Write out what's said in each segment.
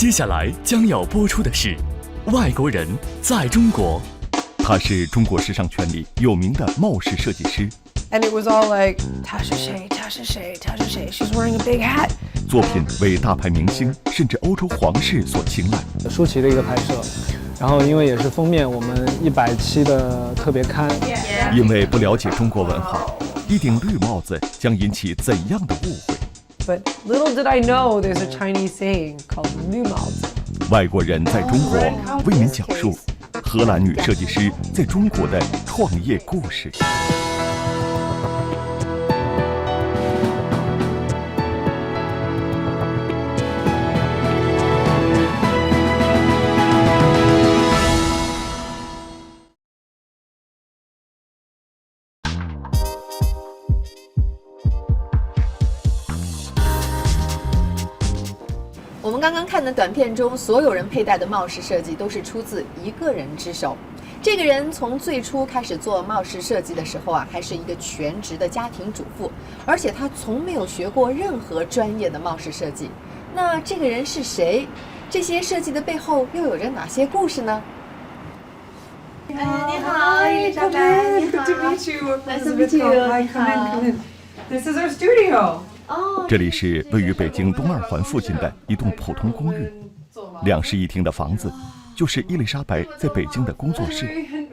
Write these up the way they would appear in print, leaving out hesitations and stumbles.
接下来将要播出的是《外国人在中国》。他是中国时尚圈里有名的帽式设计师。And it was all like, Tasha Shay, Tasha Shay, Tasha Shay, she's wearing a big hat. 作品为大牌明星甚至欧洲皇室所青睐。舒淇的一个拍摄，然后因为也是封面我们100期的特别刊。因为不了解中国文化，一顶绿帽子将引起怎样的误会？ But little did I know there's a Chinese saying called 绿帽子。外国人在中国为您讲述荷兰女设计师在中国的创业故事。我们刚刚看的短片中，所有人佩戴的帽饰设计都是出自一个人之手。这个人从最初开始做帽饰设计的时候啊，还是一个全职的家庭主妇，而且他从没有学过任何专业的帽饰设计。那这个人是谁？这些设计的背后又有着哪些故事呢？你好 Elisabeth. Good to meet you. Nice to meet you. Hi, come in, come in. This is our studio. 这里是位于北京东二环附近的一栋普通公寓，2室1厅的房子，就是伊丽莎白在北京的工作室。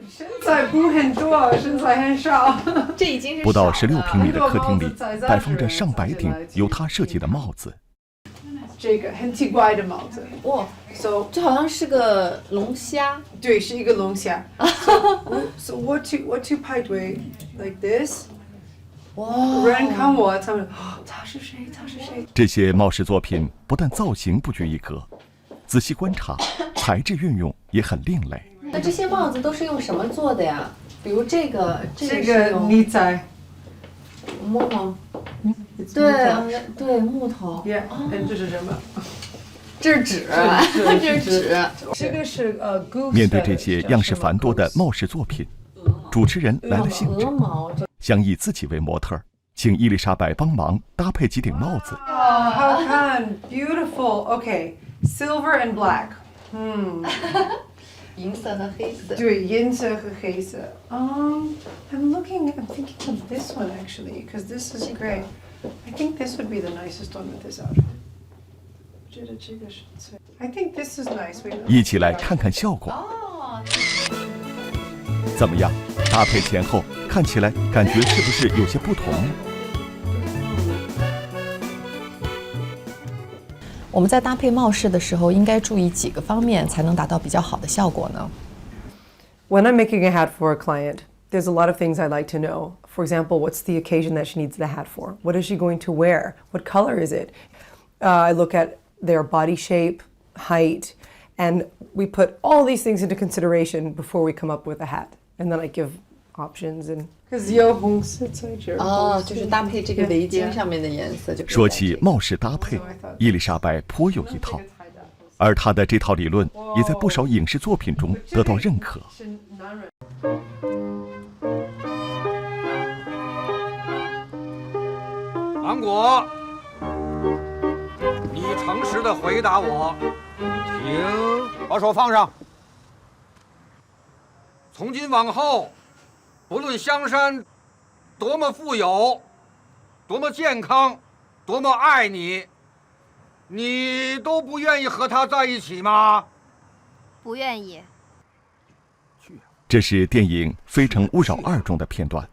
身材不很多，身材很少。这已经是不到16平米的客厅里，摆放着上百顶由她设计的帽子。这个很奇怪的帽子，哇，这好像是个龙虾。对，是一个龙虾。So what to 派对 like this？ 哇！人看我，他们他是谁？他是谁？这些帽饰作品不但造型不拘一格，仔细观察，材质运用也很另类。那这些帽子都是用什么做的呀？比如这个这个你猜？木头。对，木头。这是什么？这是纸，这是纸。这个是面对这些样式繁多的帽饰作品，主持人来了兴致，想以自己为模特，请伊丽莎白帮忙搭配几顶帽子。好看 ，beautiful。OK, silver and black。银色和黑色。对，银色和黑色。I'm thinking of this one actually, because this is great. I think this would be the nicest one with this outfit. 觉得这个是最 I think this is nice. 一起来看看效果。怎么样？搭配前后看起来感觉是不是有些不同呢？我们在搭配帽饰的时候，应该注意几个方面，才能达到比较好的效果呢？ When I'm making a hat for a client, there's a lot of things I like to know. For example, what's the occasion that she needs the hat for? What is she going to wear? What color is it? I look at their body shape, height, and we put all these things into consideration before we come up with a hat. And then I give options and 有红色在这儿。就是搭配这个围巾上面的颜色。说起帽饰搭配，伊丽莎白颇有一套，而她的这套理论也在不少影视作品中得到认可。芒果，你诚实的回答我，请把手放上。从今往后，不论香山多么富有，多么健康，多么爱你，你都不愿意和他在一起吗？不愿意。这是电影《非诚勿扰2》中的片段，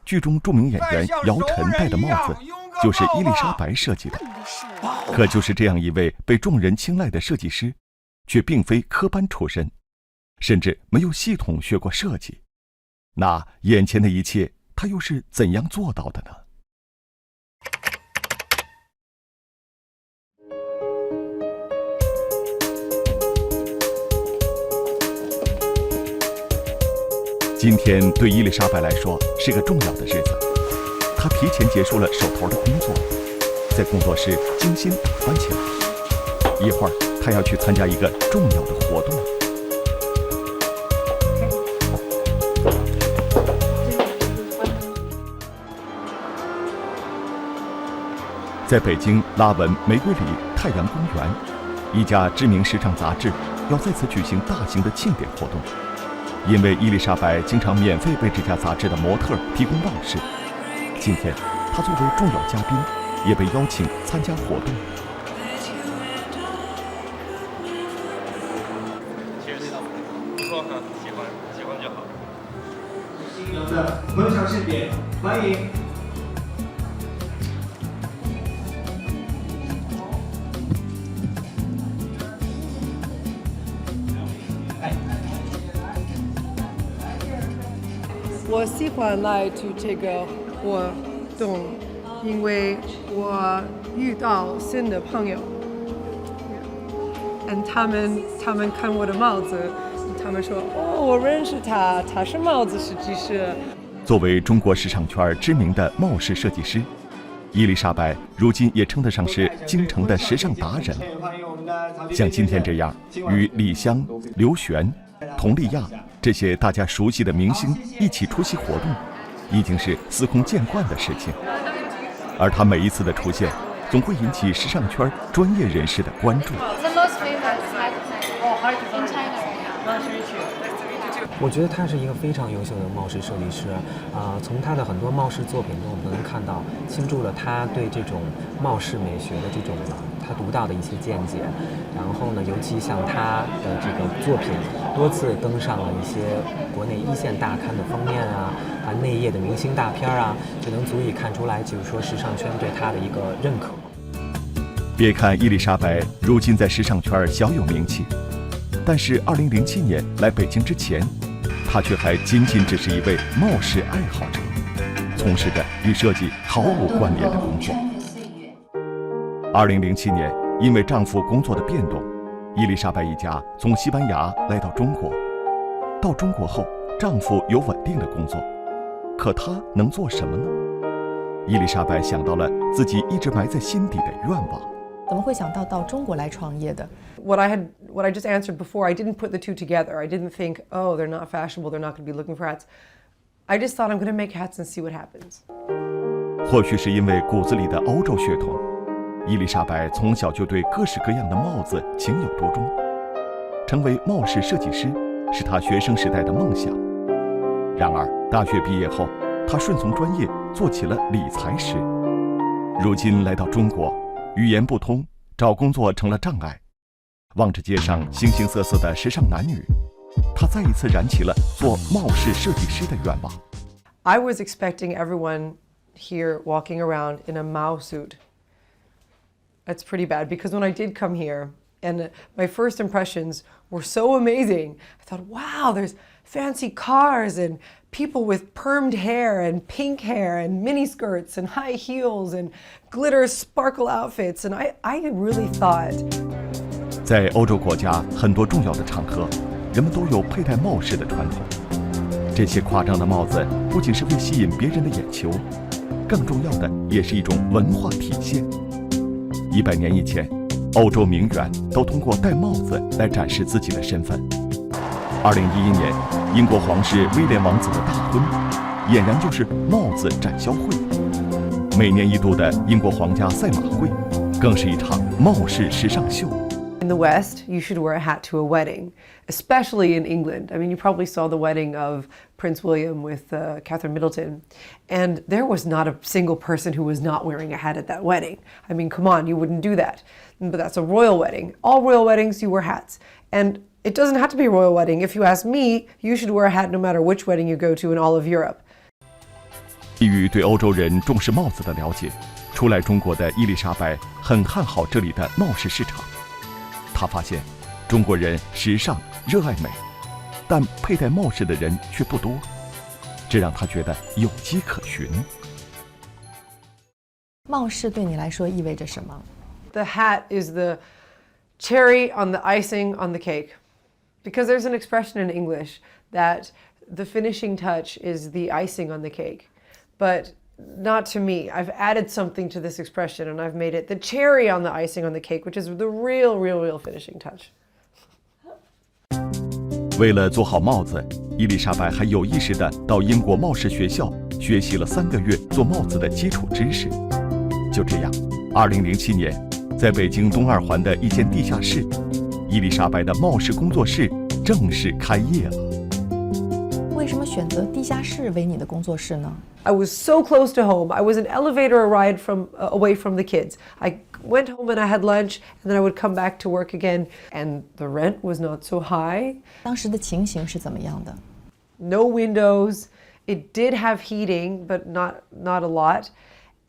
剧中著名演员姚晨戴的帽子就是伊丽莎白设计的。可就是这样一位被众人青睐的设计师，却并非科班出身，甚至没有系统学过设计。那眼前的一切，他又是怎样做到的呢？今天对伊丽莎白来说是个重要的日子，她提前结束了手头的工作，在工作室精心打扮起来。一会儿，她要去参加一个重要的活动。在北京拉文玫瑰里太阳公园，一家知名时尚杂志要在此举行大型的庆典活动，因为伊丽莎白经常免费为这家杂志的模特提供帽饰，今天她作为重要嘉宾，也被邀请参加活动。不错哈，喜欢就好。新娘的婚纱盛典，欢迎。我喜欢来这个活动，因为我遇到新的朋友，他们看我的帽子，他们说哦，我认识他，他是帽子设计师。作为中国时尚圈知名的帽饰设计师，伊丽莎白如今也称得上是京城的时尚达人。像今天这样与李湘、刘璇、佟丽娅这些大家熟悉的明星一起出席活动，已经是司空见惯的事情。而她每一次的出现，总会引起时尚圈专业人士的关注。我觉得他是一个非常优秀的帽饰设计师，从他的很多帽饰作品中，我们能看到倾注了他对这种帽饰美学的这种他独到的一些见解。然后呢，尤其像他的这个作品多次登上了一些国内一线大刊的封面啊，内页的明星大片啊，就能足以看出来，就是说时尚圈对他的一个认可。别看伊丽莎白如今在时尚圈小有名气，但是2007年来北京之前，她却还仅仅只是一位帽饰爱好者，从事着与设计毫无关联的工作。2007年，因为丈夫工作的变动，伊丽莎白一家从西班牙来到中国。到中国后，丈夫有稳定的工作，可她能做什么呢？伊丽莎白想到了自己一直埋在心底的愿望。怎么会想到中国来创业的？ What I just answered before, I didn't put the two together. I didn't think, oh, they're not fashionable, they're not going to be looking for hats. I just thought I'm going to make hats and see what happens. 或许是因为骨子里的欧洲血统，伊丽莎白从小就对各式各样的帽子情有独钟。成为帽饰设计师是她学生时代的梦想。然而，大学毕业后，她顺从专业做起了理财师。如今来到中国，语言不通，找工作成了障碍。望着街上形形色色的时尚男女，她再一次燃起了做帽饰设计师的愿望。I was expecting everyone here walking around in a Mao suit. That's pretty bad because when I did come here and my first impressions were so amazing, I thought, wow, there's fancy cars and people with permed hair and pink hair and mini skirts and high heels and glitter sparkle outfits. And I really thought, 在欧洲国家很多重要的场合，人们都有佩戴帽饰的传统。这些夸张的帽子不仅是为吸引别人的眼球，更重要的也是一种文化体现。100年以前，欧洲名媛都通过戴帽子来展示自己的身份。2011年，英国皇室威廉王子的大婚，俨然就是帽子展销会。每年一度的英国皇家赛马会，更是一场帽饰时尚秀。in the West, you should wear a hat to a wedding, especially in England. I mean, you probably saw the wedding of Prince William with Catherine Middleton, and there was not a single person who was not wearing a hat at that wedding. I mean, come on, you wouldn't do that. But that's a royal wedding. All royal weddings, you wear hats. And it doesn't have to be a royal wedding. If you ask me, you should wear a hat no matter which wedding you go to in all of Europe. 基于对欧洲人重视帽子的了解，初来中国的伊丽莎白很看好这里的帽饰市场。她发现，中国人时尚热爱美，但佩戴帽饰的人却不多，这让她觉得有迹可循。帽饰对你来说意味着什么？ The hat is the cherry on the icing on the cake. Because there's an expression in English that the finishing touch is the icing on the cake. But not to me. I've added something to this expression and I've made it the cherry on the icing on the cake, which is the real finishing touch. 为了做好帽子，伊丽莎白还有意识地到英国帽饰学校学习了3个月做帽子的基础知识。就这样，2007年，在北京东二环的一间地下室，伊丽莎白的帽饰工作室正式开业了。为什么选择地下室为你的工作室呢？ I was so close to home. I was an elevator ride away from the kids. I went home and I had lunch, and then I would come back to work again. And the rent was not so high. 当时的情形是怎么样的？ No windows. It did have heating, but not a lot.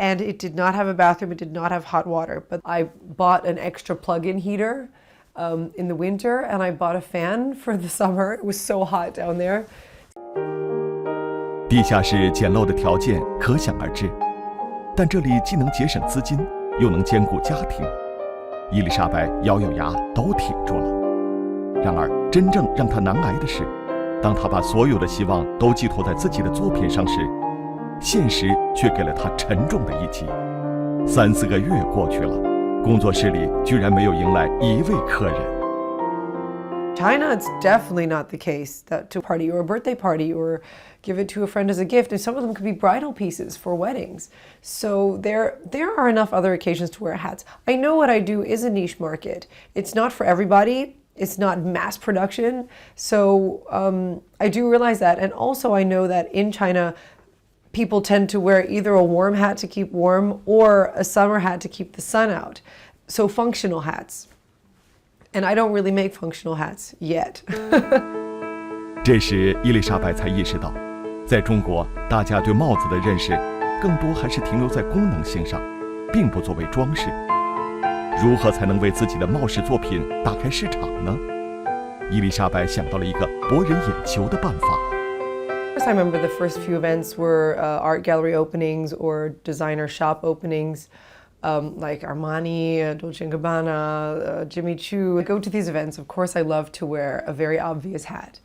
And it did not have a bathroom. It did not have hot water. But I bought an extra plug-in heater in the winter, and I bought a fan for the summer. It was so hot down there. 地下室简陋的条件可想而知，但这里既能节省资金，又能兼顾家庭。伊丽莎白咬咬牙都挺住了。然而，真正让她难挨的是，当她把所有的希望都寄托在自己的作品上时，现实却给了她沉重的一击。3、4个月过去了，工作室里居然没有迎来一位客人。China, it's definitely not the case that to a party or a birthday party or give it to a friend as a gift. And some of them could be bridal pieces for weddings. So there are enough other occasions to wear hats. I know what I do is a niche market. It's not for everybody. It's not mass production. So I do realize that. And also I know that in China, people tend to wear either a warm hat to keep warm or a summer hat to keep the sun out. So functional hats. And I don't really make functional hats yet. 这时，伊丽莎白才意识到，在中国，大家对帽子的认识更多还是停留在功能性上，并不作为装饰。如何才能为自己的帽饰作品打开市场呢？伊丽莎白想到了一个博人眼球的办法。I remember the first few events were art gallery openings or designer shop openings. Like Armani, Dolce & Gabbana, Jimmy Choo. I go to these events. Of course, I love to wear a very obvious hat.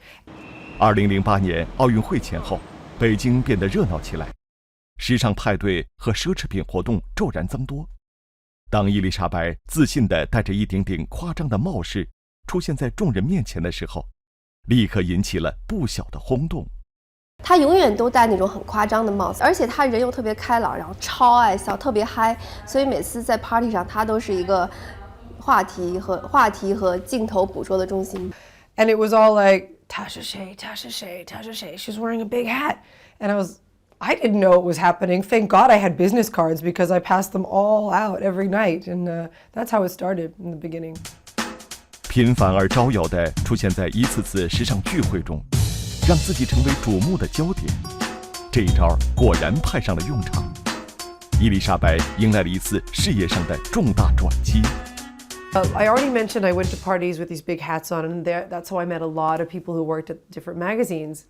2008年奥运会前后，北京变得热闹起来，时尚派对和奢侈品活动骤然增多。当伊丽莎白自信地戴着一顶顶夸张的帽饰出现在众人面前的时候，立刻引起了不小的轰动。他永远都戴那种很夸张的帽子，而且他人又特别开朗，然后超爱笑，特别嗨，所以每次在 party 上，他都是一个话题和镜头捕捉的中心。And it was all like Tasha Shay, Tasha Shay, Tasha Shay. She's wearing a big hat, and I didn't know it was happening. Thank God I had business cards because I passed them all out every night, and that's how it started in the beginning. 频繁而招摇地出现在一次次时尚聚会中。让自己成为瞩目的焦点，这一招果然派上了用场。伊丽莎白迎来了一次事业上的重大转机。I already mentioned I went to parties with these big hats on, and that's how I met a lot of people who worked at different magazines.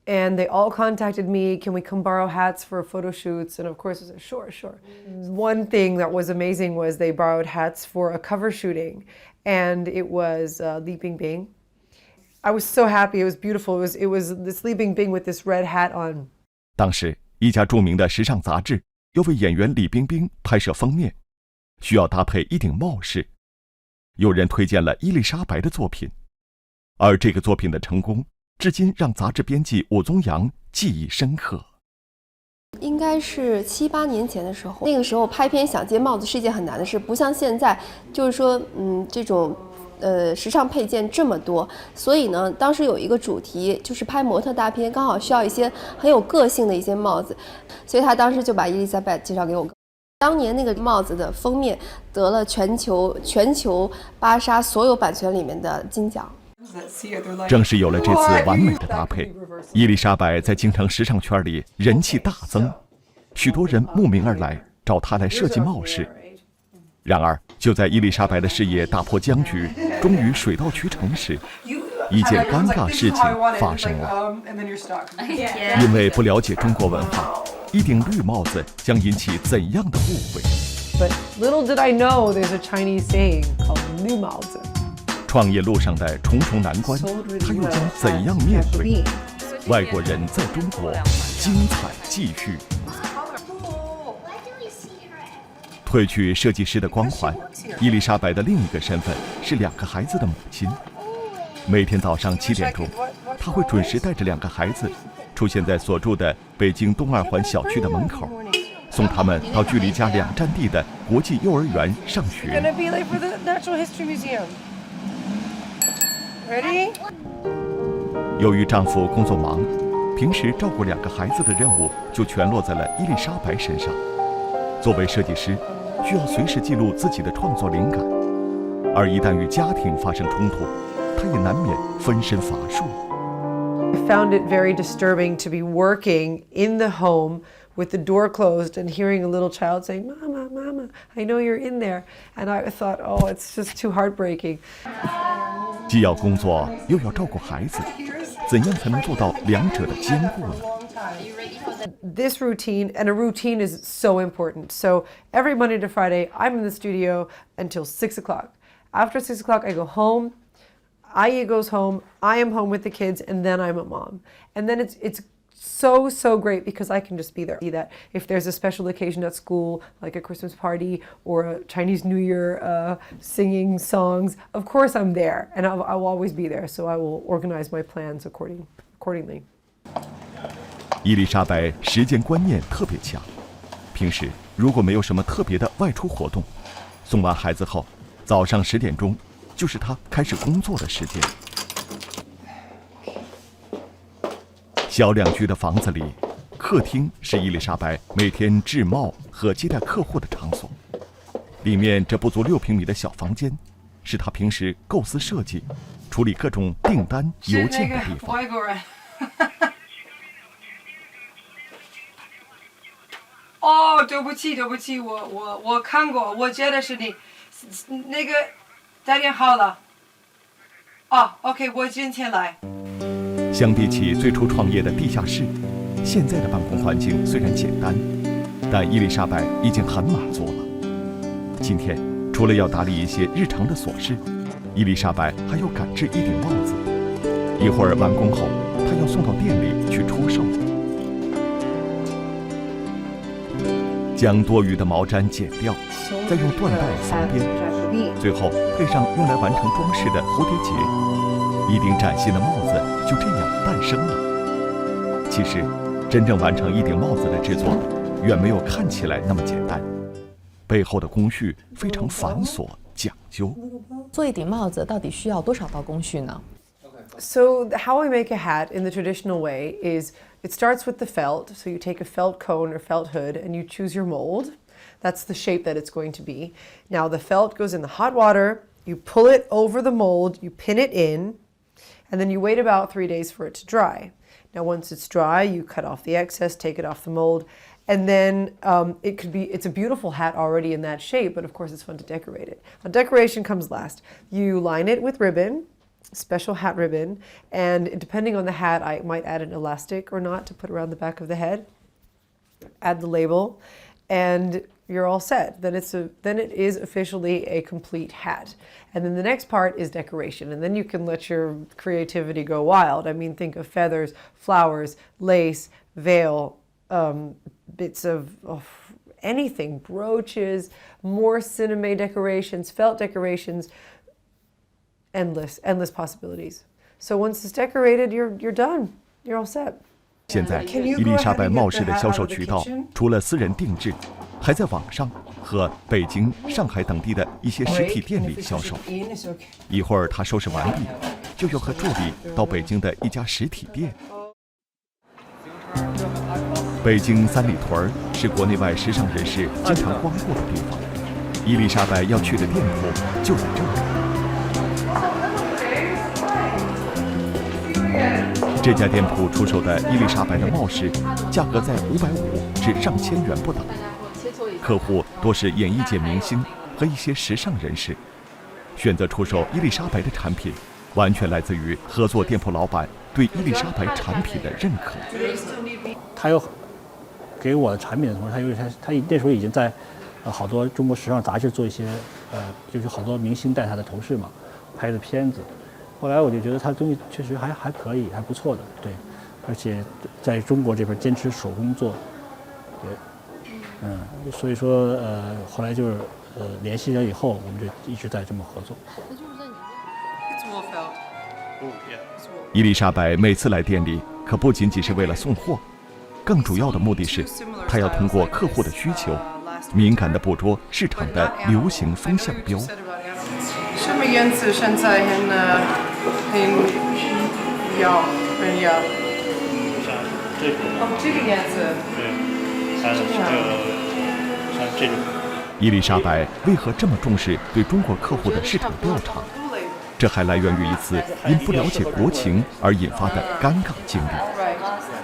And they all contacted me, can we come borrow hats for photo shoots? And of course I said, sure. One thing that was amazing was they borrowed hats for a cover shooting, and it was Li Bingbing. I was so happy. It was beautiful. It was this Li Bingbing with this red hat on. 当时，一家著名的时尚杂志要为演员李冰冰拍摄封面，需要搭配一顶帽饰。有人推荐了伊丽莎白的作品，而这个作品的成功，至今让杂志编辑武宗阳记忆深刻。应该是7、8年前的时候，那个时候拍片想接帽子是一件很难的事，不像现在，就是说，这种。时尚配件这么多，所以呢，当时有一个主题就是拍模特大片，刚好需要一些很有个性的一些帽子，所以他当时就把伊丽莎白介绍给我。当年那个帽子的封面得了全球芭莎所有版权里面的金奖。正是有了这次完美的搭配，伊丽莎白在京城时尚圈里人气大增，许多人慕名而来找她来设计帽饰。然而，就在伊丽莎白的事业打破僵局，终于水到渠成时，一件尴尬事情发生了。因为不了解中国文化，一顶绿帽子将引起怎样的误会 But little did I know there's a Chinese saying called 绿帽子。创业路上的重重难关，他又将怎样面对？外国人在中国，精彩继续。褪去设计师的光环，伊丽莎白的另一个身份是2个孩子的母亲。每天早上7点钟，她会准时带着2个孩子出现在所住的北京东2环小区的门口，送他们到距离家2站地的国际幼儿园上学。Gonna be late for the Natural History Museum. Ready? 由于丈夫工作忙，平时照顾2个孩子的任务就全落在了伊丽莎白身上。作为设计师，需要随时记录自己的创作灵感，而一旦与家庭发生冲突，她也难免分身乏术。I found it very disturbing to be working in the home with the door closed and hearing a little child saying, "Mama, Mama, I know you're in there." And I thought, oh, it's just too heartbreaking. 既要工作又要照顾孩子，怎样才能做到2者的兼顾呢？ This routine, and a routine is so important. So every Monday to Friday, I'm in the studio until 6 o'clock. After 6 o'clock, I go home. Aya goes home. I am home with the kids, and then I'm a mom. And then it's so great because I can just be there. That if there's a special occasion at school, like a Christmas party or a Chinese New Year singing songs, of course I'm there, and I will always be there. So I will organize my plans accordingly. 伊丽莎白时间观念特别强，平时如果没有什么特别的外出活动，送完孩子后，早上10点钟就是她开始工作的时间。小2居的房子里，客厅是伊丽莎白每天制帽和接待客户的场所。里面这不足6平米的小房间，是她平时构思设计、处理各种订单、邮件的地方。哦，对不起，我看过，我觉得是你，那个打点好了。哦 ，OK， 我今天来。相比起最初创业的地下室，现在的办公环境虽然简单，但伊丽莎白已经很满足了。今天除了要打理一些日常的琐事，伊丽莎白还要赶制一顶帽子。一会儿完工后，她要送到店里去出售。将多余的毛毡剪掉，再用缎带缝边，最后配上用来完成装饰的蝴蝶结，一顶崭新的帽子就这样诞生了。其实，真正完成一顶帽子的制作，远没有看起来那么简单，背后的工序非常繁琐讲究。做一顶帽子到底需要多少道工序呢？ So how I make a hat in the traditional way is it starts with the felt. So you take a felt cone or felt hood and you choose your mold. That's the shape that it's going to be. Now the felt goes in the hot water, you pull it over the mold, you pin it in, and then you wait about 3 days for it to dry. Now once it's dry, you cut off the excess, take it off the mold, and then it's a beautiful hat already in that shape, but of course it's fun to decorate it. Now decoration comes last. You line it with ribbon, special hat ribbon, and depending on the hat, I might add an elastic or not to put around the back of the head. Add the label, and you're all set. Then it is officially a complete hat. And then the next part is decoration, and then you can let your creativity go wild. I mean, think of feathers, flowers, lace, veil, bits of anything, brooches, more cinema decorations, felt decorations. Endless possibilities. So once it's decorated, you're done. You're all set. 现在，伊丽莎白帽饰的销售渠道除了私人定制，还在网上和北京、上海等地的一些实体店里销售。一会儿她收拾完毕，就要和助理到北京的一家实体店。北京三里屯是国内外时尚人士经常光顾的地方，伊丽莎白要去的店铺就在这里。这家店铺出售的伊丽莎白的帽饰，价格在550至上千元不等。客户多是演艺界明星和一些时尚人士。选择出售伊丽莎白的产品，完全来自于合作店铺老板对伊丽莎白产品的认可。他有给我的产品的同时，他那时候已经在好多中国时尚杂志做一些就是好多明星带他的头饰嘛，拍的片子。后来我就觉得他的东西确实还可以，还不错的，对，而且在中国这边坚持手工做，对，所以说后来就是联系了以后，我们就一直在这么合作。伊丽莎白每次来店里，可不仅仅是为了送货，更主要的目的是，他要通过客户的需求，敏感地捕捉市场的流行风向标。什么颜色现在很要？这个颜色。对，像这种。伊丽莎白为何这么重视对中国客户的市场调查？这还来源于一次因不了解国情而引发的尴尬经历。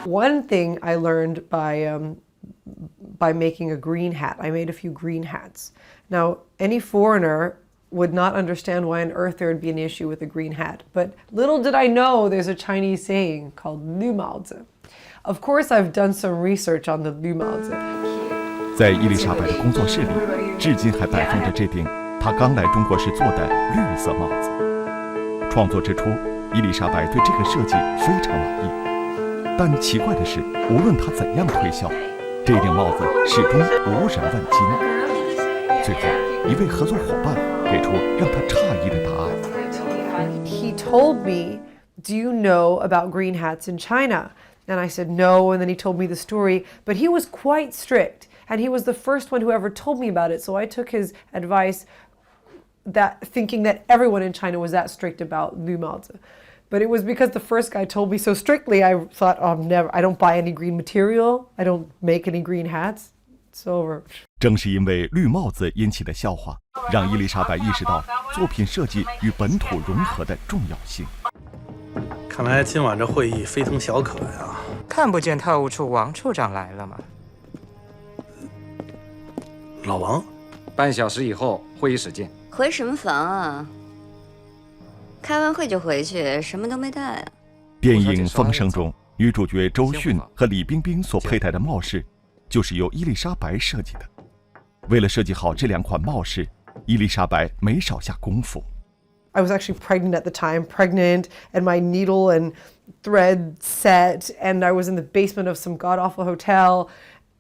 One thing I learned by making a green hat. I made a few green hats. Now, any foreigner would not understand why on earth there would be an issue with a green hat. But little did I know there's a Chinese saying called 绿帽子. Of course, I've done some research on the 绿帽子. 在伊丽莎白的工作室里，至今还摆放着这顶她刚来中国时做的绿色帽子。创作之初，伊丽莎白对这个设计非常满意。但奇怪的是，无论她怎样推销，这顶帽子始终无人问津。最后，一位合作伙伴给出让他诧异的答案。He told me, "Do you know about green hats in China?" And I said no, and then he told me the story. But he was quite strict, and he was the first one who ever told me about it. So I took his advice, thinking that everyone in China was that strict about 绿帽子. But it was because the first guy told me so strictly, I thought, oh, I don't buy any green material. I don't make any green hats. It's over. 正是因为绿帽子引起的笑话，让伊丽莎白意识到作品设计与本土融合的重要性。看来今晚这会议非同小可呀！看不见特务处王处长来了吗？老王，半小时以后会议室见。回什么房啊？开完会就回去，什么都没带啊。电影《风声》中，女主角周迅和李冰冰所佩戴的帽饰，就是由伊丽莎白设计的。为了设计好这两款帽饰，伊丽莎白没少下功夫。I was actually pregnant at the time, and my needle and thread set, and I was in the basement of some god-awful hotel,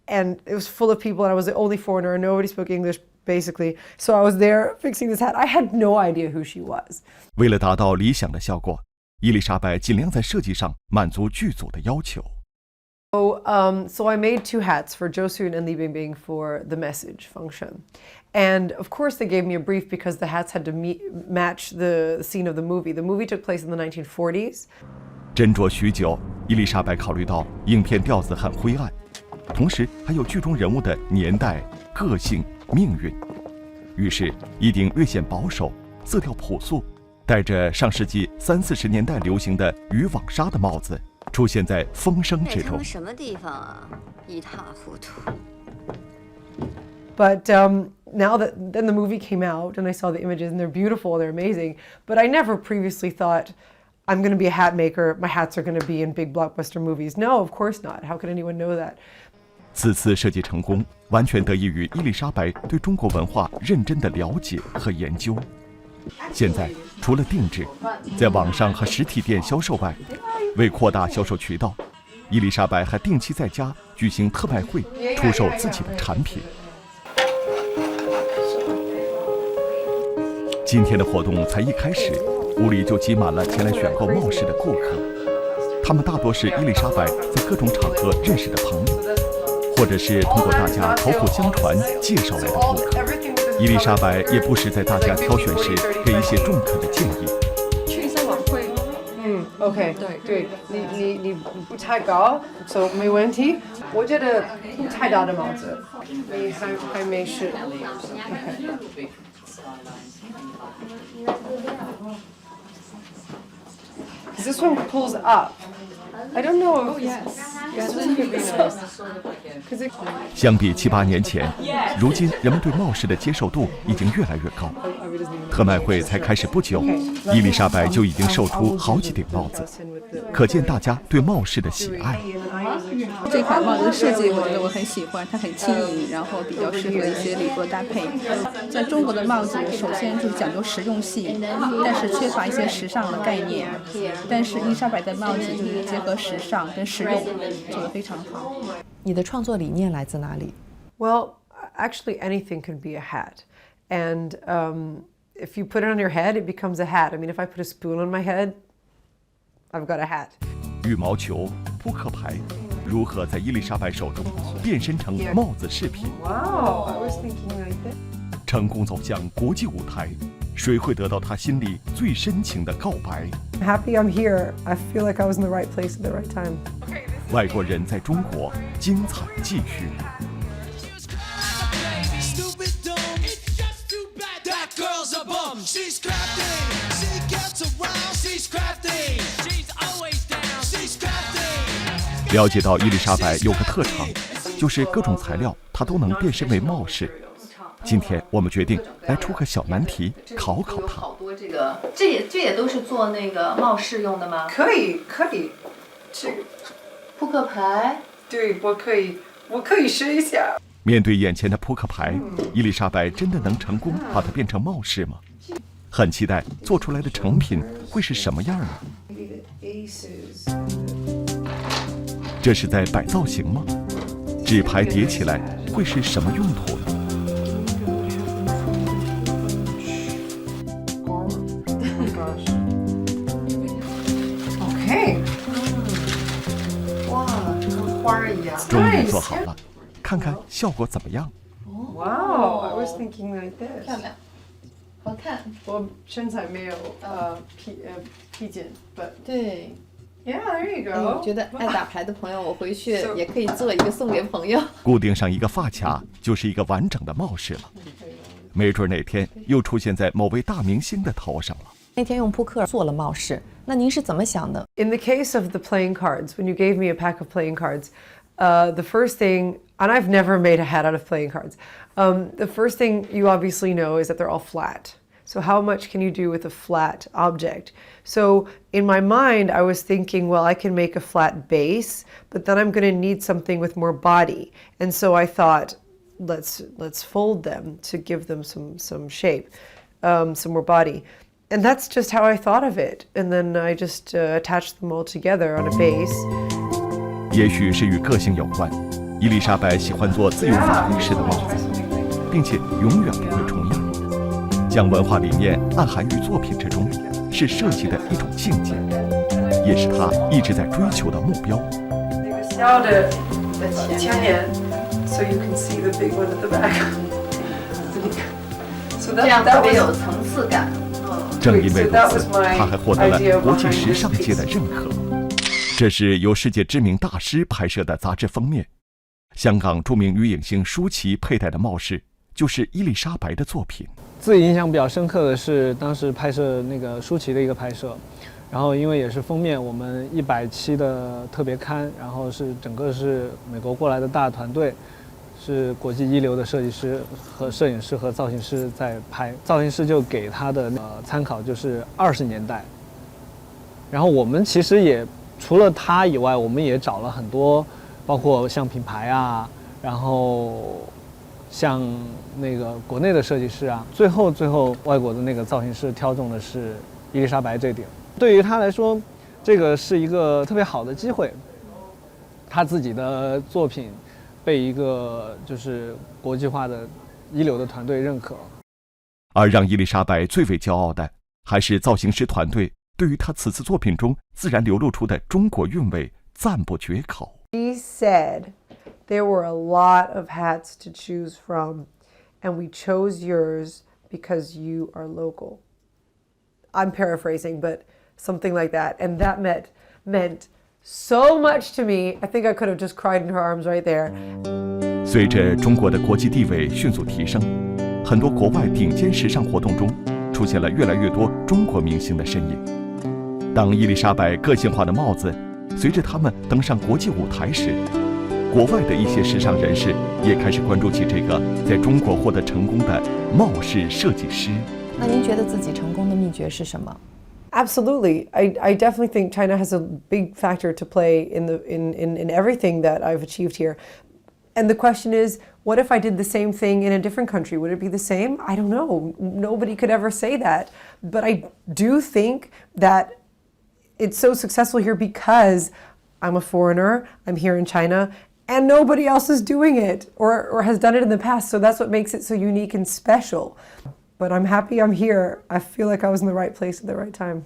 and it was full of people, and I was the only foreigner, and nobody spoke English, basically. So I was there fixing this hat. I had no idea who she was. 为了达到理想的效果，伊丽莎白尽量在设计上满足剧组的要求。So I made two hats for Zhou Xun and Li Bingbing for the message function. And of course they gave me a brief because the hats had to match the scene of the movie. The movie took place in the 1940s. 斟酌许久，伊丽莎白考虑到影片调子很灰暗，同时还有剧中人物的年代、个性、命运。于是，一顶略显保守、色调朴素、带着上世纪30-40年代流行的渔网纱的帽子出现在风声之中。什么地方啊？一塌糊涂。But now then the movie came out and I saw the images and they're beautiful, they're amazing. But I never previously thought I'm going to be a hat maker. My hats are going to be in big blockbuster movies. No, of course not. How could anyone know that? 此次设计成功，完全得益于伊丽莎白对中国文化认真的了解和研究。现在，除了定制，在网上和实体店销售外，为扩大销售渠道，伊丽莎白还定期在家举行特卖会，出售自己的产品。今天的活动才一开始，屋里就挤满了前来选购帽饰的顾客。他们大多是伊丽莎白在各种场合认识的朋友，或者是通过大家口口相传介绍来的顾客。伊丽莎白也不时在大家挑选时给一些中肯的建议。去一下晚会。OK， 对，你不太高，所以没问题。我觉得不太大的帽子，你还没试。Okay. This one pulls up. I don't know. Oh yes. Yeah, this would be nice. 相比7-8年前，如今人们对帽饰的接受度已经越来越高。特卖会才开始不久，伊丽莎白就已经售出好几顶帽子，可见大家对帽饰的喜爱。这款帽子的设计，我觉得我很喜欢，它很轻盈，然后比较适合一些礼服搭配。在中国的帽子，首先就是讲究实用性，但是缺乏一些时尚的概念。但是伊丽莎白的帽子就是结合时尚跟实用，做得非常好。你的创作理念来自哪里？ Well, actually anything can be a hat. And if you put it on your head, it becomes a hat. I mean, if I put a spoon on my head, I've got a hat. 羽毛球、扑克牌，如何在伊丽莎白手中变身成帽子饰品。Wow, I was thinking like that. 成功走向国际舞台，谁会得到他心里最深情的告白？ I'm happy I'm here. I feel like I was in the right place at the right time. 外国人在中国，精彩继续。了解到伊丽莎白有个特长，就是各种材料她都能变身为帽饰。今天我们决定来出个小难题，考考她。好多这也都是做那个帽饰用的吗？可以，这扑克牌。对，我可以试一下。面对眼前的扑克牌，伊丽莎白真的能成功把它变成帽饰吗？很期待做出来的成品会是什么样呢？这是在摆造型吗？纸牌叠起来会是什么用途呢？OK， 哇，跟花儿一样。终于做好了，看看效果怎么样。Wow, I was thinking like this. 漂亮，好看。我身材没有披肩 ，but 对。Yeah, there you go. 我觉得爱打牌的朋友，我回去也可以做一个送给朋友。固定上一个发卡，就是一个完整的帽饰了。没准哪天又出现在某位大明星的头上了。那天用扑克做了帽饰，那您是怎么想的 ？In the case of the playing cards, when you gave me a pack of playing cards, the first thing, and I've never made a hat out of playing cards. The first thing you obviously know is that they're all flat. So how much can you do with a flat object? So in my mind, I was thinking, well, I can make a flat base, but then I'm going to need something with more body. And so I thought, let's fold them to give them some shape, some more body. And that's just how I thought of it. And then I just attached them all together on a base. 也许是与个性有关，伊丽莎白喜欢做自由发挥式的帽子，并且永远不会重样。将文化理念暗含于作品之中，是设计的一种境界，也是他一直在追求的目标。那个小的前面 ，so you can see the big one at the back. 这样特别有层次感。正因为如此，他还获得了国际时尚界的认可。这是由世界知名大师拍摄的杂志封面，香港著名女影星舒淇佩戴的帽饰，就是伊丽莎白的作品。自己印象比较深刻的是当时拍摄那个舒淇的一个拍摄，然后因为也是封面我们100期的特别刊，然后是整个是美国过来的大团队，是国际一流的设计师和摄影师和造型师在拍，造型师就给他的参考就是20年代，然后我们其实也除了他以外，我们也找了很多，包括像品牌啊，然后像那个国内的设计师啊，最后外国的那个造型师挑中的是伊丽莎白这顶。对于他来说，这个是一个特别好的机会，他自己的作品被一个就是国际化的一流的团队认可。而让伊丽莎白最为骄傲的，还是造型师团队对于他此次作品中自然流露出的中国韵味赞不绝口。She said there were a lot of hats to choose from, and we chose yours because you are local. I'm paraphrasing, but something like that. And that meant so much to me. I think I could have just cried in her arms right there. 随着中国的国际地位迅速提升，很多国外顶尖时尚活动中出现了越来越多中国明星的身影。当伊丽莎白个性化的帽子随着他们登上国际舞台时，国外的一些时尚人士也开始关注起这个在中国获得成功的帽饰设计师。那您觉得自己成功的秘诀是什么？ Absolutely. I definitely think China has a big factor to play in everything that I've achieved here. And the question is, what if I did the same thing in a different country? Would it be the same? I don't know. Nobody could ever say that. But I do think that it's so successful here because I'm a foreigner, I'm here in China, and nobody else is doing it or has done it in the past. So that's what makes it so unique and special. But I'm happy I'm here. I feel like I was in the right place at the right time.